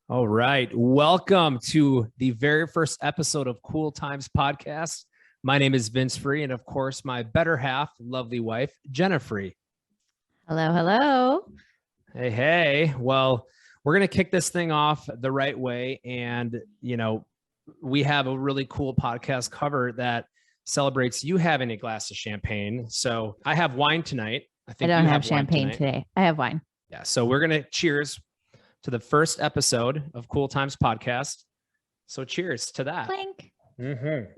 All right. Welcome to the very first episode of Cool Times Podcast. My name is Vince Free, and of course, my better half, lovely wife, Jenna Free. Hello, hello. Hey. Well, we're going to kick this thing off the right way. And, we have a really cool podcast cover that celebrates you having a glass of champagne. So I have wine tonight. I don't have champagne today. I have wine. Yeah. So we're going to cheers to the first episode of Cool Times Podcast. So cheers to that. Clink. Mm-hmm.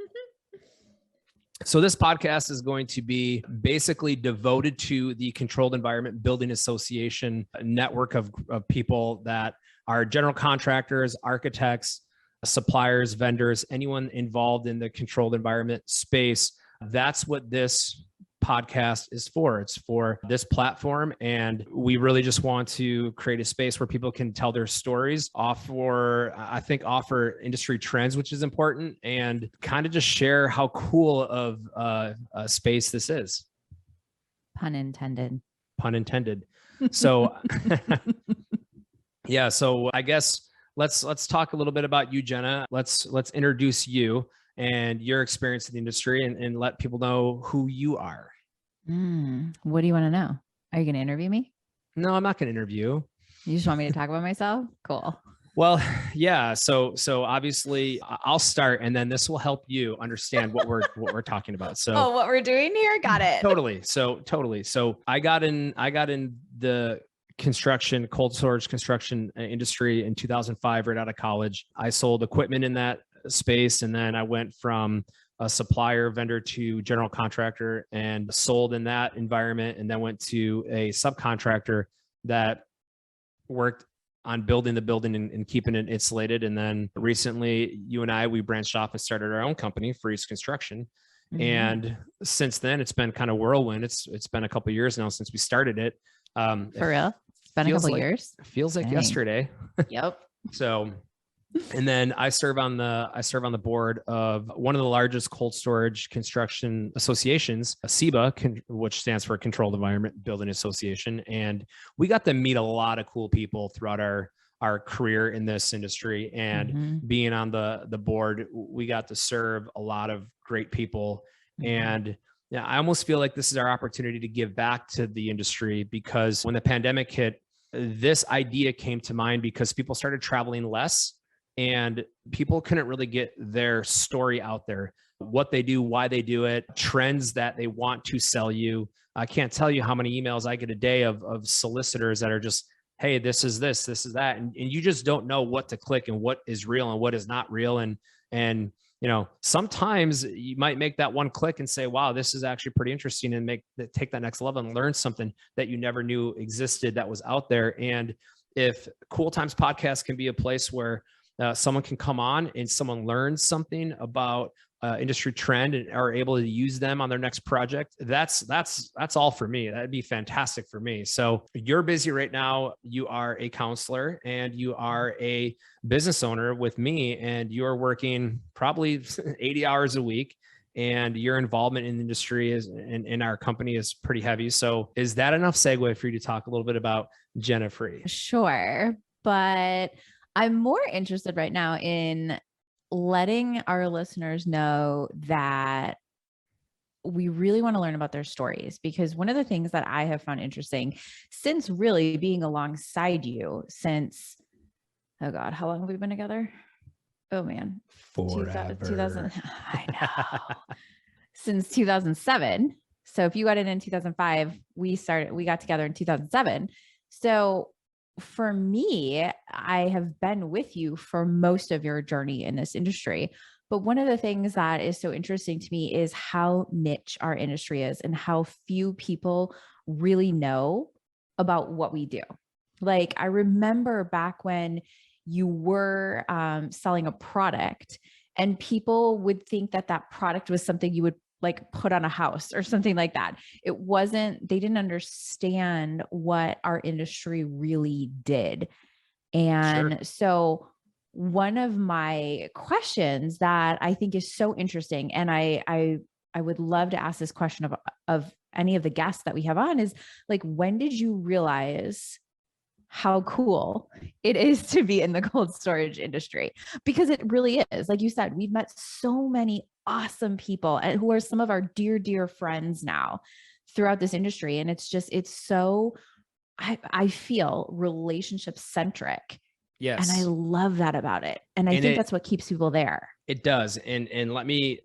So this podcast is going to be basically devoted to the Controlled Environment Building Association network of people that are general contractors, architects, suppliers, vendors, anyone involved in the controlled environment space. That's what this podcast is for. It's for this platform, and we really just want to create a space where people can tell their stories, offer industry trends, which is important, and kind of just share how cool of a space this is. Pun intended. So yeah, so I guess let's talk a little bit about you, Jenna. Let's introduce you and your experience in the industry, and let people know who you are. What do you want to know? Are you going to interview me? No, I'm not going to interview. You just want me to talk about myself? Cool. Well, yeah. So obviously I'll start, and then this will help you understand what we're talking about. So what we're doing here. Got it. Totally. So I got in the cold storage construction industry in 2005, right out of college. I sold equipment in that space, and then I went from a supplier vendor to general contractor and sold in that environment, and then went to a subcontractor that worked on building the building and keeping it insulated. And then recently you and I, we branched off and started our own company, Freeze Construction. Mm-hmm. And since then it's been kind of whirlwind. It's been a couple of years now since we started it. For real? It's been a couple of years. Feels like yesterday. Yep. So, and then I serve on the board of one of the largest cold storage construction associations, CEBA, which stands for Controlled Environment Building Association. And we got to meet a lot of cool people throughout our career in this industry. And being on the board, we got to serve a lot of great people. And yeah, I almost feel like this is our opportunity to give back to the industry, because when the pandemic hit, this idea came to mind because people started traveling less. And people couldn't really get their story out there, what they do, why they do it, trends that they want to sell you. I can't tell you how many emails I get a day of solicitors that are just, hey, this is that. And you just don't know what to click and what is real and what is not real. And sometimes you might make that one click and say, wow, this is actually pretty interesting, and take that next level and learn something that you never knew existed that was out there. And if Cool Times Podcast can be a place where someone can come on and someone learns something about industry trend and are able to use them on their next project, that's all for me. That'd be fantastic for me. So you're busy right now. You are a counselor and you are a business owner with me, and you're working probably 80 hours a week. And your involvement in the industry in our company is pretty heavy. So is that enough segue for you to talk a little bit about Jenna Free? Sure. But I'm more interested right now in letting our listeners know that we really want to learn about their stories, because one of the things that I have found interesting since really being alongside you since, oh God, how long have we been together? Oh man. Forever. 2000, I know. Since 2007. So if you got in 2005, we got together in 2007. So for me, I have been with you for most of your journey in this industry. But one of the things that is so interesting to me is how niche our industry is and how few people really know about what we do. Like, I remember back when you were selling a product, and people would think that that product was something you would like put on a house or something like that. It wasn't, they didn't understand what our industry really did. And Sure. So one of my questions that I think is so interesting, and I would love to ask this question of any of the guests that we have on, is like, when did you realize how cool it is to be in the cold storage industry, because it really is. Like you said, we've met so many awesome people and who are some of our dear, dear friends now throughout this industry. And it's just, it's so, I feel relationship centric. And I Yes. love that about it. And I And think that's what keeps people there. it does. And let me,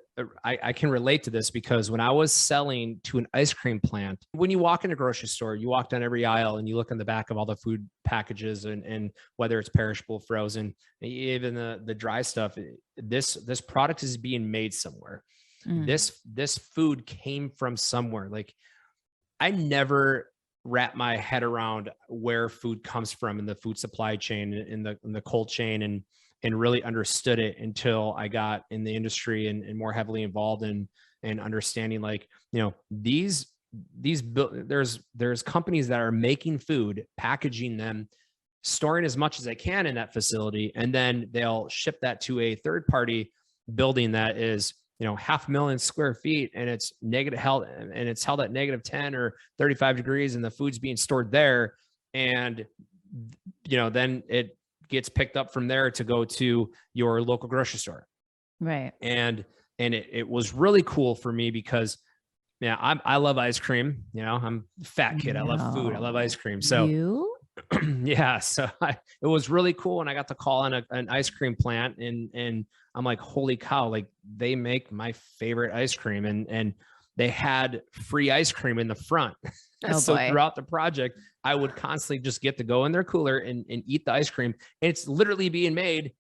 I can relate to this because when I was selling to an ice cream plant, when you walk in a grocery store, you walk down every aisle and you look in the back of all the food packages and whether it's perishable, frozen, even the dry stuff, this product is being made somewhere. Mm. This food came from somewhere. Like I never wrap my head around where food comes from in the food supply chain, in the cold chain, and really understood it until I got in the industry and more heavily involved in understanding, like, there's companies that are making food, packaging them, storing as much as they can in that facility, and then they'll ship that to a third party building that is 500,000 square feet, and it's negative held, and it's held at -10 or 35 degrees, and the food's being stored there. And, then it gets picked up from there to go to your local grocery store. Right. And it was really cool for me because, yeah, I love ice cream. I'm a fat kid. I love food. I love ice cream. So You? yeah, so it was really cool. And I got to call on an ice cream plant, and I'm like, holy cow, like they make my favorite ice cream, and they had free ice cream in the front. Oh So boy. throughout the project, I would constantly just get to go in their cooler and eat the ice cream. And it's literally being made,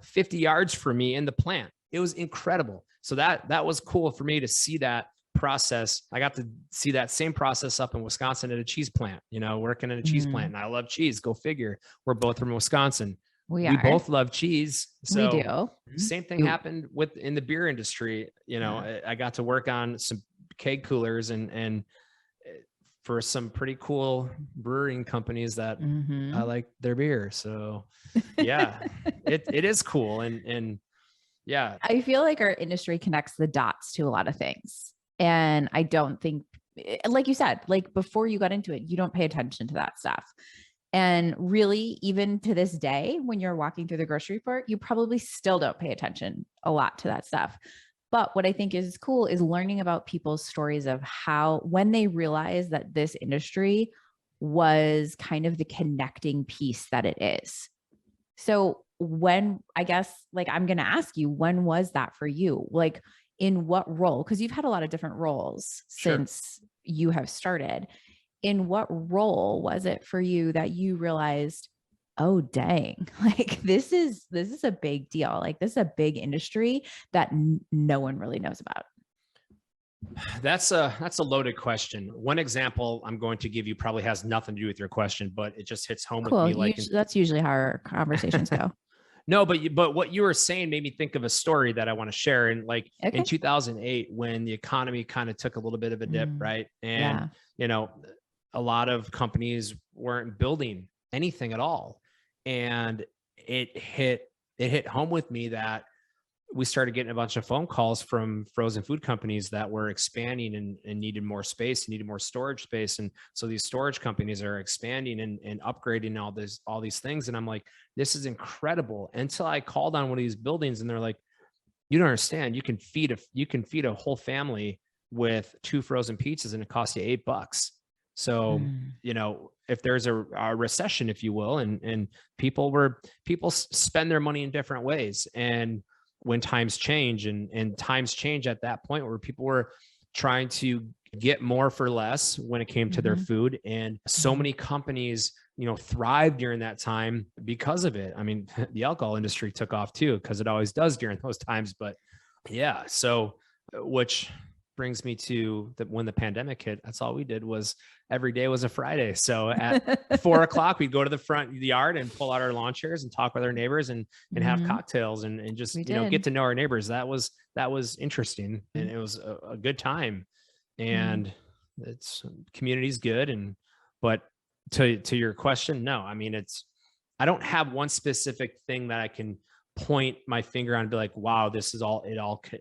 50 yards from me in the plant. It was incredible. So that was cool for me to see that process. I got to see that same process up in Wisconsin at a cheese plant, working in a cheese plant. And I love cheese. Go figure. We're both from Wisconsin. We both love cheese. We do. So same thing happened in the beer industry. I got to work on some keg coolers and for some pretty cool brewing companies that I like their beer. So yeah, it is cool. And yeah, I feel like our industry connects the dots to a lot of things. And I don't think, like you said, like before you got into it, you don't pay attention to that stuff. And really, even to this day, when you're walking through the grocery store, you probably still don't pay attention a lot to that stuff. But what I think is cool is learning about people's stories of how, when they realize that this industry was kind of the connecting piece that it is. So when, I guess, like, I'm going to ask you, when was that for you? Like, in what role? Because you've had a lot of different roles since you have started. In what role was it for you that you realized, oh dang, like this is a big deal. Like this is a big industry that no one really knows about. That's a loaded question. One example I'm going to give you probably has nothing to do with your question, but it just hits home with me. Like That's usually how our conversations go. No, but what you were saying made me think of a story that I want to share. And like in 2008, when the economy kind of took a little bit of a dip, right? And a lot of companies weren't building anything at all. And it hit home with me that we started getting a bunch of phone calls from frozen food companies that were expanding and needed more space, needed more storage space. And so these storage companies are expanding and upgrading all these things. And I'm like, this is incredible. Until I called on one of these buildings and they're like, you don't understand. You can feed a whole family with 2 frozen pizzas and it costs you $8. So, if there's a recession, if you will, and people spend their money in different ways. And when times change and times change at that point where people were trying to get more for less when it came to their food. And so many companies, thrived during that time because of it. I mean, the alcohol industry took off too, because it always does during those times. But yeah, so which brings me to when the pandemic hit, that's all we did was every day was a Friday. So at 4:00, we'd go to the front yard and pull out our lawn chairs and talk with our neighbors and have cocktails and just, get to know our neighbors. That was interesting. And it was a good time. And it's community's good. But to your question, no, I mean, I don't have one specific thing that I can point my finger on and be like, wow, this is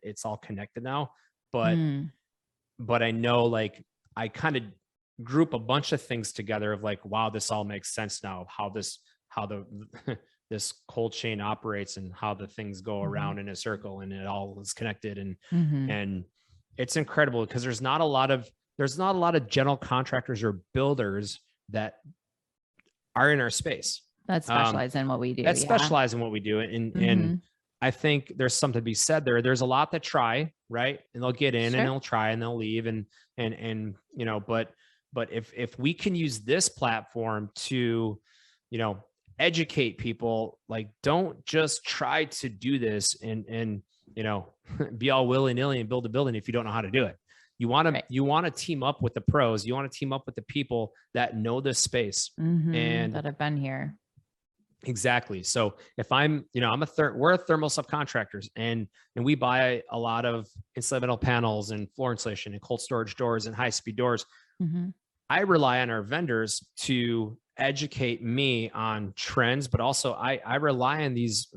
it's all connected now. But I know, like, I kind of group a bunch of things together of like, wow, this all makes sense now, how the this cold chain operates and how the things go around in a circle and it all is connected. And it's incredible because there's not a lot of general contractors or builders that are in our space that specialize in what we do. that specialize in what we do. And I think there's something to be said there. There's a lot that try, right? And they'll get in and they'll try and they'll leave and you know, but if we can use this platform to, you know, educate people, like, don't just try to do this and you know, be all willy-nilly and build a building if you don't know how to do it. You want to team up with the pros. You want to team up with the people that know this space and that have been here. Exactly. So if I'm, you know, we're thermal subcontractors and we buy a lot of insulated metal panels and floor insulation and cold storage doors and high speed doors. I rely on our vendors to educate me on trends, but also I rely on these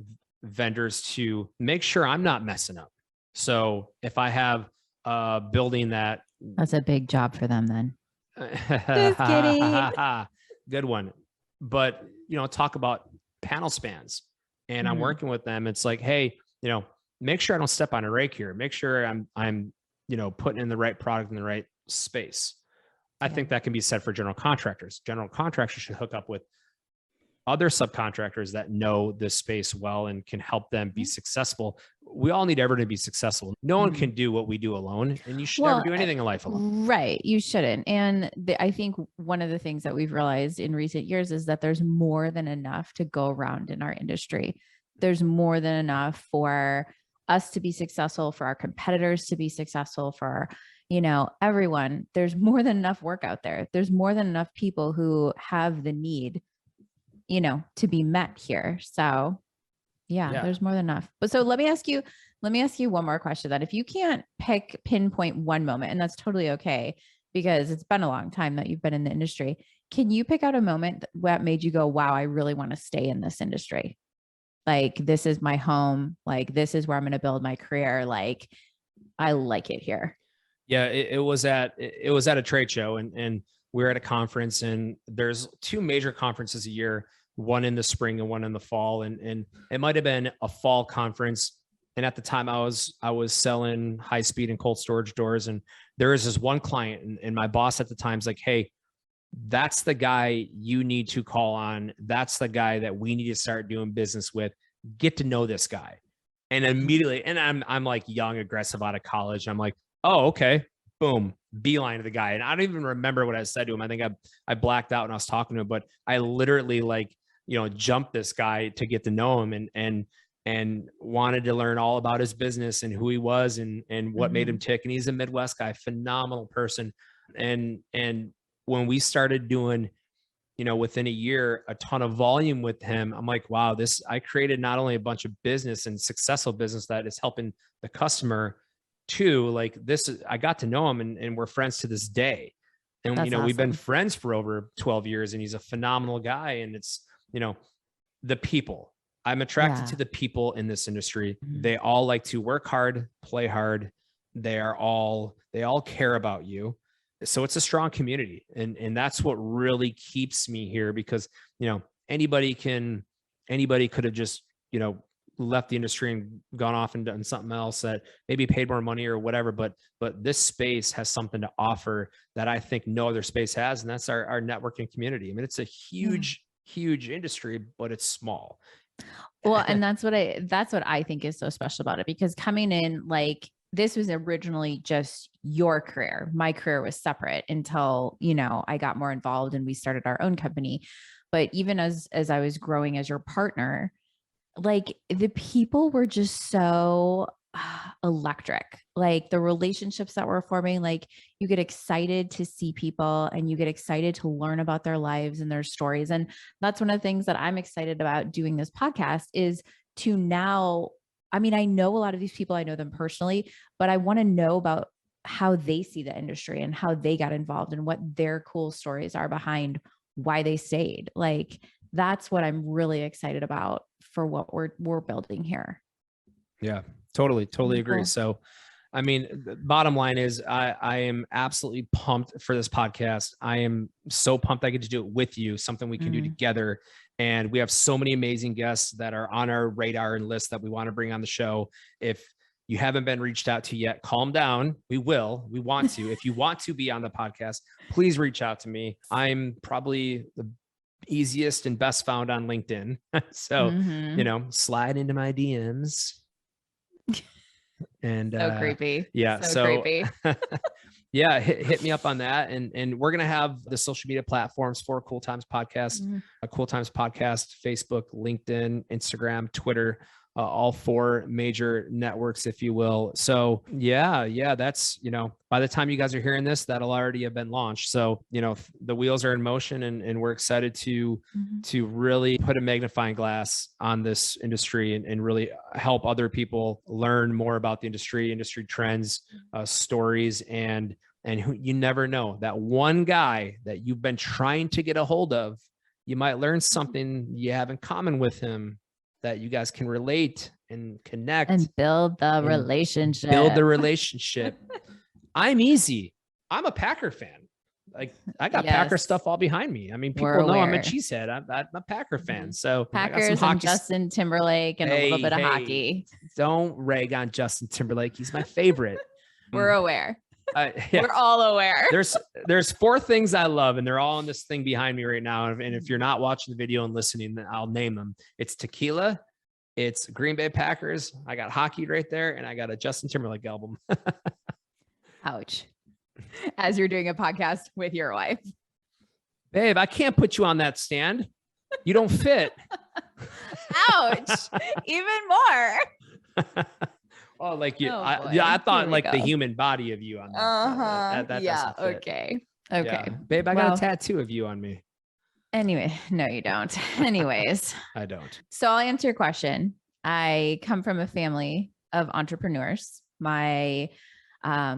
vendors to make sure I'm not messing up. So if I have a building that's a big job for them then. Just kidding. Good one. But, you know, talk about panel spans and I'm working with them. It's like, hey, you know, make sure I don't step on a rake here. Make sure I'm, you know, putting in the right product in the right space. I think that can be said for general contractors. General contractors should hook up with other subcontractors that know this space well and can help them be successful. We all need everyone to be successful. No one can do what we do alone, and you should never do anything in life alone. Right. You shouldn't. And I think one of the things that we've realized in recent years is that there's more than enough to go around in our industry. There's more than enough for us to be successful, for our competitors to be successful, for, you know, everyone. There's more than enough work out there. There's more than enough people who have the need, you know, to be met here. So yeah, there's more than enough. But so let me ask you one more question, that if you can't pinpoint one moment, and that's totally okay, because it's been a long time that you've been in the industry, can you pick out a moment that made you go, wow, I really want to stay in this industry? Like, this is my home. Like, this is where I'm going to build my career. Like, I like it here. Yeah, it was at a trade show and we were at a conference, and there's two major conferences a year, one in the spring and one in the fall. And it might've been a fall conference. And at the time I was selling high speed and cold storage doors. And there was this one client and my boss at the time's like, hey, that's the guy you need to call on. That's the guy that we need to start doing business with. Get to know this guy. And immediately, and I'm like young, aggressive out of college. I'm like, oh, okay. Boom, beeline to the guy. And I don't even remember what I said to him. I think I blacked out when I was talking to him, but I literally, like, you know, jumped this guy to get to know him and wanted to learn all about his business and who he was and what made him tick. And he's a Midwest guy, phenomenal person. And when we started doing, you know, within a year, a ton of volume with him, I'm like, wow, I created not only a bunch of business and successful business that is helping the customer too, like this, I got to know him and we're friends to this day. And, That's you know, awesome. We've been friends for over 12 years and he's a phenomenal guy. And it's, you know, the people, I'm attracted to the people in this industry. They all like to work hard, play hard. They all care about you. So it's a strong community. And that's what really keeps me here, because, you know, anybody could have just, you know, left the industry and gone off and done something else that maybe paid more money or whatever. But this space has something to offer that I think no other space has. And that's our networking community. I mean, it's a huge industry, but it's small. Well, and that's what I think is so special about it, because coming in, like, this was originally just your career. My career was separate until, you know, I got more involved and we started our own company. But even as I was growing as your partner, like, the people were just so electric. Like, the relationships that we're forming, like, you get excited to see people and you get excited to learn about their lives and their stories. And that's one of the things that I'm excited about doing this podcast, is to now, I mean, I know a lot of these people, I know them personally, but I want to know about how they see the industry and how they got involved and what their cool stories are behind why they stayed. Like, that's what I'm really excited about for what we're building here. Yeah, totally agree. Cool. So I mean, the bottom line is I am absolutely pumped for this podcast. I am so pumped I get to do it with you, something we can do together. And we have so many amazing guests that are on our radar and list that we want to bring on the show. If you haven't been reached out to yet, calm down. We want to. If you want to be on the podcast, please reach out to me. I'm probably the easiest and best found on LinkedIn. So, slide into my DMs. And so creepy. Yeah. So creepy. Yeah. Hit me up on that. And we're going to have the social media platforms for Cool Times Podcast, Cool Times Podcast, Facebook, LinkedIn, Instagram, Twitter, all 4 major networks, if you will. So yeah, that's, by the time you guys are hearing this, that'll already have been launched. So, the wheels are in motion and we're excited to really put a magnifying glass on this industry and really help other people learn more about the industry trends, stories, and you never know, that one guy that you've been trying to get a hold of, you might learn something you have in common with him that you guys can relate and connect and build the relationship. I'm easy. I'm a Packer fan. Like, I got Packer stuff all behind me. I mean, people know I'm a cheesehead. I'm a Packer fan. So Packers and Justin Timberlake and a little bit of hockey. Don't rag on Justin Timberlake. He's my favorite. We're aware. We're all aware. There's 4 things I love, and they're all on this thing behind me right now. And if you're not watching the video and listening, then I'll name them. It's tequila, it's Green Bay Packers. I got hockey right there, and I got a Justin Timberlake album. Ouch. As you're doing a podcast with your wife. Babe, I can't put you on that stand. You don't fit. Ouch. Even more. Oh, like you. I thought like the human body of you on that. That okay. Yeah. Babe, I got a tattoo of you on me. Anyway, no, you don't. Anyways. I don't. So I'll answer your question. I come from a family of entrepreneurs. My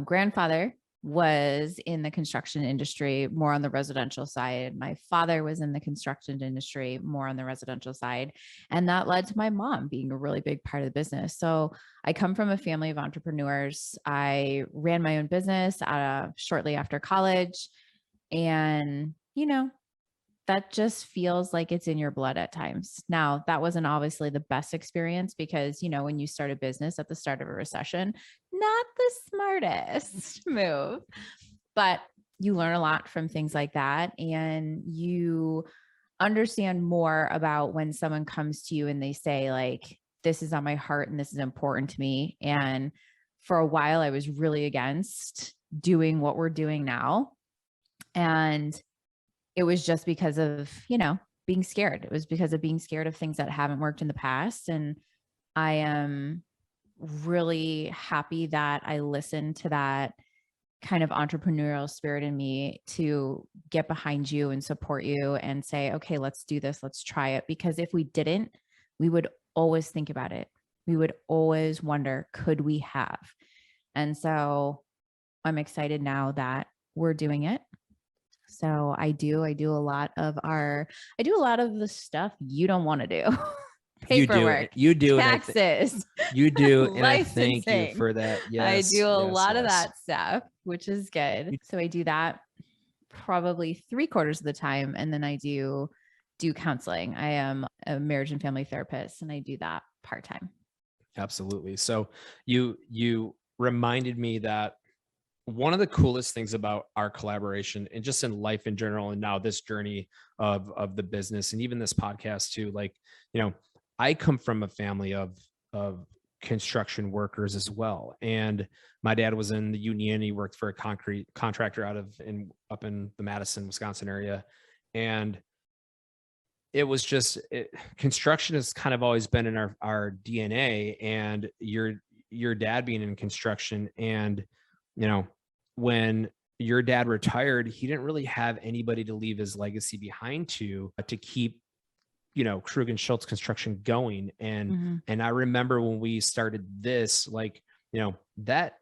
grandfather was in the construction industry, more on the residential side. My father was in the construction industry, more on the residential side. And that led to my mom being a really big part of the business. So I come from a family of entrepreneurs. I ran my own business shortly after college. And, that just feels like it's in your blood at times. Now, that wasn't obviously the best experience because, when you start a business at the start of a recession, not the smartest move, but you learn a lot from things like that. And you understand more about when someone comes to you and they say like, this is on my heart and this is important to me. And for a while, I was really against doing what we're doing now. And it was just because of, being scared. It was because of being scared of things that haven't worked in the past. And I am really happy that I listened to that kind of entrepreneurial spirit in me to get behind you and support you and say, okay, let's do this. Let's try it. Because if we didn't, we would always think about it. We would always wonder, could we have? And so I'm excited now that we're doing it. So I do a lot of the stuff you don't want to do. Paperwork, you do taxes, you do. And I thank you for that. Yes, I do a lot of that stuff, which is good. So I do that probably 3/4 of the time. And then I do counseling. I am a marriage and family therapist and I do that part-time. Absolutely. So you reminded me that one of the coolest things about our collaboration and just in life in general, and now this journey of the business and even this podcast too, like, I come from a family of construction workers as well. And my dad was in the union. He worked for a concrete contractor up in the Madison, Wisconsin area. And it was just, construction has kind of always been in our DNA, and your dad being in construction, and, when your dad retired, he didn't really have anybody to leave his legacy behind to keep, Krug and Schultz construction going. And I remember when we started this, like, that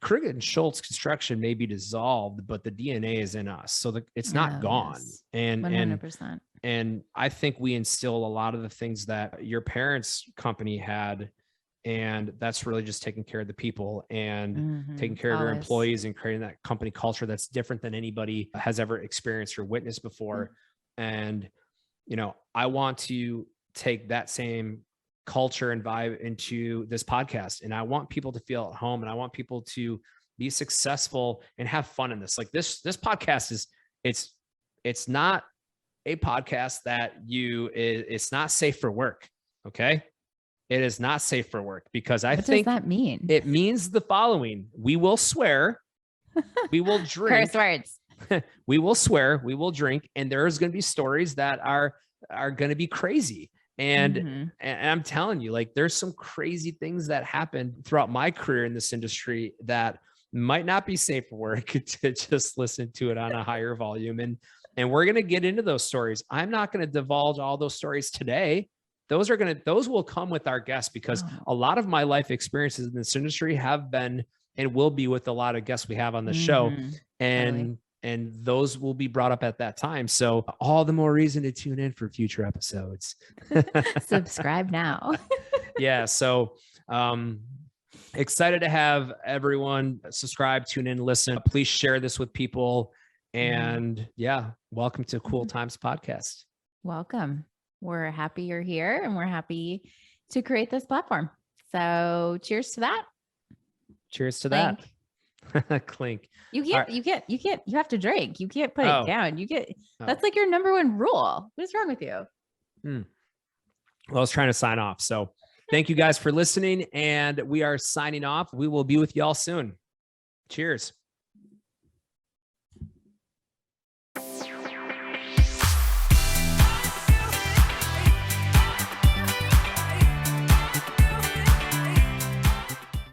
Krug and Schultz construction may be dissolved, but the DNA is in us. So it's not gone. Yes. And 100%. And I think we instill a lot of the things that your parents' company had And that's really just taking care of the people and taking care of your Always. employees and creating that company culture that's different than anybody has ever experienced or witnessed before. And, you know, I want to take that same culture and vibe into this podcast. And I want people to feel at home, and I want people to be successful and have fun in this. Like this podcast is, it's not a podcast that it's not safe for work. Okay. It is not safe for work, because what does that mean? It means the following: we will swear, we will drink, curse words. we will swear, we will drink, and there's going to be stories that are going to be crazy. And I'm telling you, like, there's some crazy things that happened throughout my career in this industry that might not be safe for work to just listen to it on a higher volume. And we're going to get into those stories. I'm not going to divulge all those stories today. Those will come with our guests, because a lot of my life experiences in this industry have been and will be with a lot of guests we have on the show. And those will be brought up at that time. So all the more reason to tune in for future episodes. Subscribe now. Yeah. So excited to have everyone subscribe, tune in, listen. Please share this with people. And yeah, welcome to Cool Times Podcast. Welcome. We're happy you're here, and we're happy to create this platform. So cheers to that. Cheers to Clink. that. Clink. You have to drink. You can't put it down. That's like your number one rule. What is wrong with you? Well, I was trying to sign off. So thank you guys for listening, and we are signing off. We will be with y'all soon. Cheers.